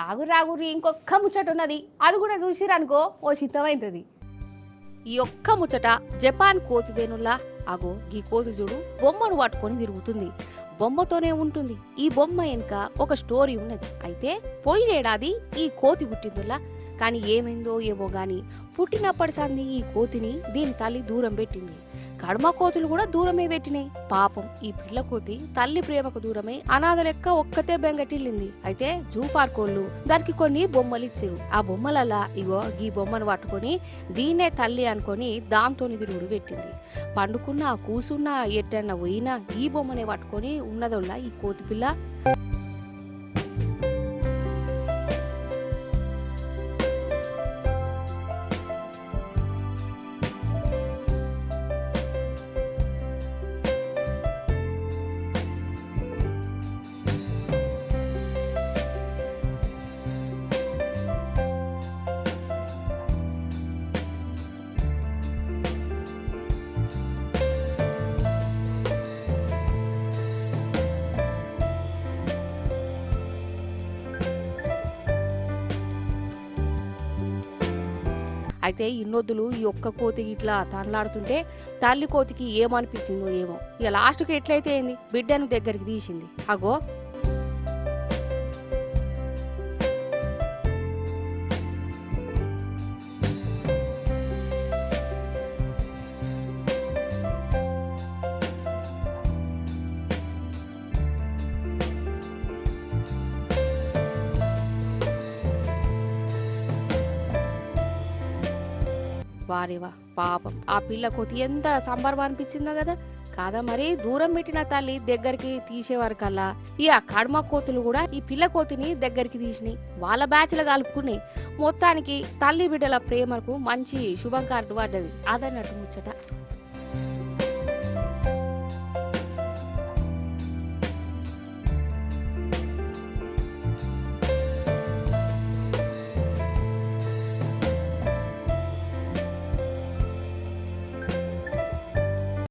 ఆగురాగురి ఇంకొక్క ముచ్చట ఉన్నది, అది కూడా చూసిరనుకో ఓ చిత్తమైతుంది. ఈ ఒక్క ముచ్చట జపాన్ కోతిదేనుల్లా. అగో గీ కోతి చూడు బొమ్మను పట్టుకొని తిరుగుతుంది, బొమ్మతోనే ఉంటుంది. ఈ బొమ్మ వెనుక ఒక స్టోరీ ఉన్నది. అయితే పోయినేడాది ఈ కోతి పుట్టిందుల్లా, కానీ ఏమైందో ఏమో గాని పుట్టినప్పటి సంది ఈ కోతిని దీని తల్లి దూరం పెట్టింది. కడమ కోతులు కూడా దూరమే పెట్టినాయి. పాపం ఈ పిల్ల కోతి తల్లి ప్రేమకు దూరమై అనాథ లెక్క ఒక్కతే బెంగటిల్లింది. అయితే జూ పార్కోళ్ళు దానికి కొన్ని బొమ్మలు ఇచ్చిరు. ఆ బొమ్మలల్లా ఇగో ఈ బొమ్మను పట్టుకొని దీన్నే తల్లి అనుకొని దాంతోని తిరుగుడు పెట్టింది. పండుకున్నా కూసున్నా ఎట్టన్నా పోయినా ఈ బొమ్మనే పట్టుకొని ఉన్నదోళ్ళ ఈ కోతి పిల్ల. అయితే ఇన్నొద్దులు ఈ ఒక్క కోతి ఇట్లా తండ్లాడుతుంటే తల్లి కోతికి ఏమనిపించిందో ఏమో, ఇక లాస్ట్కి ఎట్లయితే ఏంది బిడ్డను దగ్గరికి తీసింది. అగో వారేవా పాపం ఆ పిల్ల కోతి ఎంత సంబరం అనిపించిందో కదా. కాదా మరి దూరం పెట్టిన తల్లి దగ్గరికి తీసేవారు కల్లా ఈ కడమ కోతులు కూడా ఈ పిల్ల కోతిని దగ్గరికి తీసినాయి, వాళ్ళ బ్యాచ్లు కలుపుకున్నాయి. మొత్తానికి తల్లి బిడ్డల ప్రేమకు మంచి శుభం కార్డు పడ్డది. అదన్నట్టు ముచ్చట.